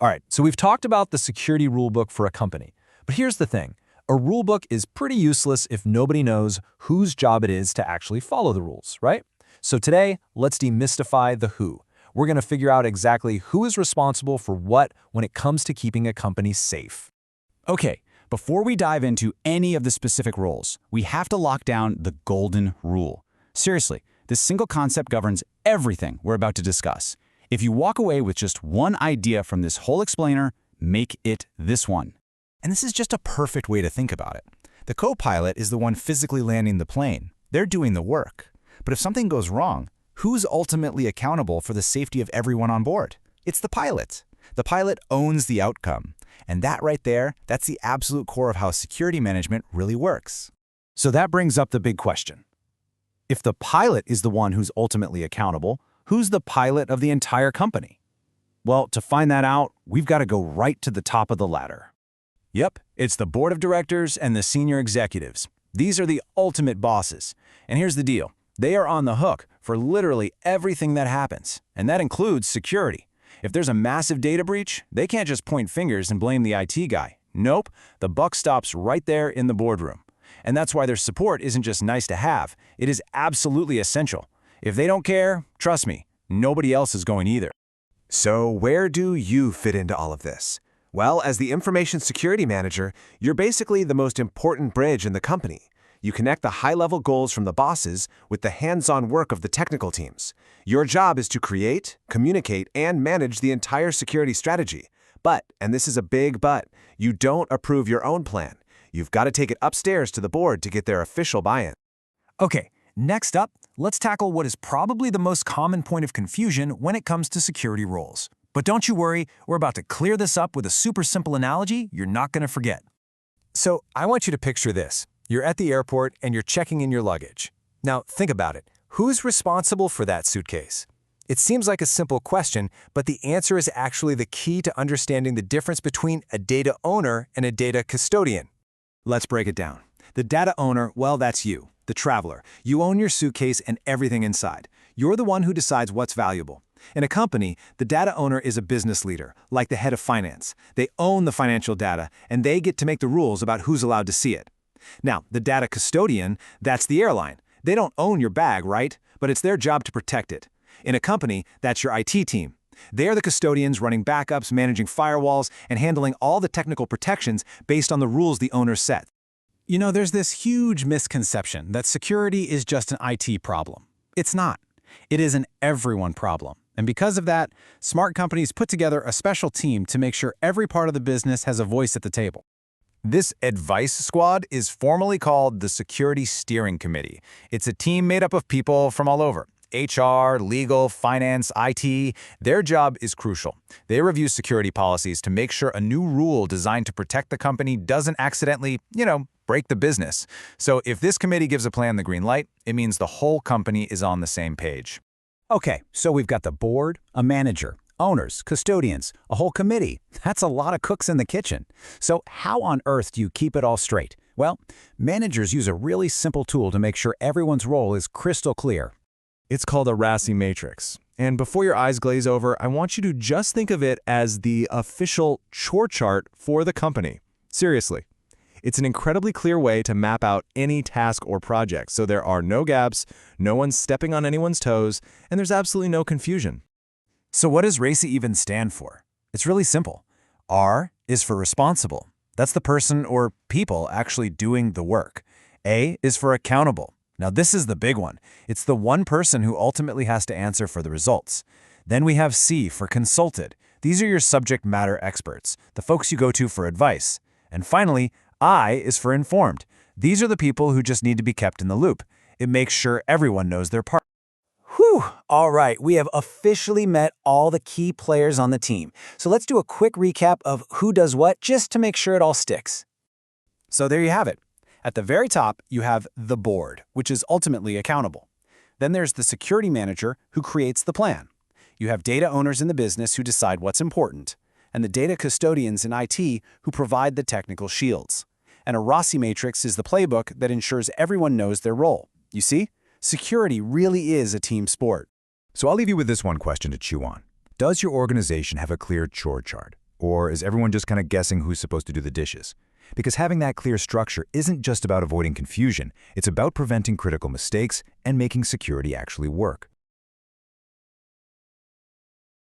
All right, so we've talked about the security rulebook for a company. But here's the thing. A rulebook is pretty useless if nobody knows whose job it is to actually follow the rules, right? So today, let's demystify the who. We're going to figure out exactly who is responsible for what when it comes to keeping a company safe. Okay, before we dive into any of the specific roles, we have to lock down the golden rule. Seriously, this single concept governs everything we're about to discuss. If you walk away with just one idea from this whole explainer, make it this one. And this is just a perfect way to think about it. The co-pilot is the one physically landing the plane. They're doing the work. But if something goes wrong, who's ultimately accountable for the safety of everyone on board? It's the pilot. The pilot owns the outcome. And that right there, that's the absolute core of how security management really works. So that brings up the big question. If the pilot is the one who's ultimately accountable, who's the pilot of the entire company? Well, to find that out, we've got to go right to the top of the ladder. Yep, it's the board of directors and the senior executives. These are the ultimate bosses. And here's the deal. They are on the hook for literally everything that happens, and that includes security. If there's a massive data breach, they can't just point fingers and blame the IT guy. Nope, the buck stops right there in the boardroom. And that's why their support isn't just nice to have, it is absolutely essential. If they don't care, trust me, nobody else is going either. So where do you fit into all of this? Well, as the information security manager, you're basically the most important bridge in the company. You connect the high-level goals from the bosses with the hands-on work of the technical teams. Your job is to create, communicate, and manage the entire security strategy. But, and this is a big but, you don't approve your own plan. You've got to take it upstairs to the board to get their official buy-in. Okay, next up, let's tackle what is probably the most common point of confusion when it comes to security roles. But don't you worry, we're about to clear this up with a super simple analogy you're not going to forget. So I want you to picture this. You're at the airport and you're checking in your luggage. Now think about it. Who's responsible for that suitcase? It seems like a simple question, but the answer is actually the key to understanding the difference between a data owner and a data custodian. Let's break it down. The data owner, well, that's you, the traveler. You own your suitcase and everything inside. You're the one who decides what's valuable. In a company, the data owner is a business leader, like the head of finance. They own the financial data, and they get to make the rules about who's allowed to see it. Now, the data custodian, that's the airline. They don't own your bag, right? But it's their job to protect it. In a company, that's your IT team. They're the custodians running backups, managing firewalls, and handling all the technical protections based on the rules the owner set. You know, there's this huge misconception that security is just an IT problem. It's not. It is an everyone problem. And because of that, smart companies put together a special team to make sure every part of the business has a voice at the table. This advice squad is formally called the Security Steering Committee. It's a team made up of people from all over. HR, legal, finance, IT, their job is crucial. They review security policies to make sure a new rule designed to protect the company doesn't accidentally, break the business. So if this committee gives a plan the green light, it means the whole company is on the same page. Okay, so we've got the board, a manager, owners, custodians, a whole committee. That's a lot of cooks in the kitchen. So how on earth do you keep it all straight? Well, managers use a really simple tool to make sure everyone's role is crystal clear. It's called a RACI matrix. And before your eyes glaze over, I want you to just think of it as the official chore chart for the company. Seriously. It's an incredibly clear way to map out any task or project, so there are no gaps, no one's stepping on anyone's toes, and there's absolutely no confusion. So what does RACI even stand for? It's really simple. R is for responsible. That's the person or people actually doing the work. A is for accountable. Now this is the big one. It's the one person who ultimately has to answer for the results. Then we have C for consulted. These are your subject matter experts, the folks you go to for advice. And finally, I is for informed. These are the people who just need to be kept in the loop. It makes sure everyone knows their part. Whew! All right, we have officially met all the key players on the team. So let's do a quick recap of who does what just to make sure it all sticks. So there you have it. At the very top, you have the board, which is ultimately accountable. Then there's the security manager who creates the plan. You have data owners in the business who decide what's important, and the data custodians in IT who provide the technical shields. And a RACI matrix is the playbook that ensures everyone knows their role. You see, security really is a team sport. So I'll leave you with this one question to chew on. Does your organization have a clear chore chart? Or is everyone just kind of guessing who's supposed to do the dishes? Because having that clear structure isn't just about avoiding confusion, it's about preventing critical mistakes and making security actually work.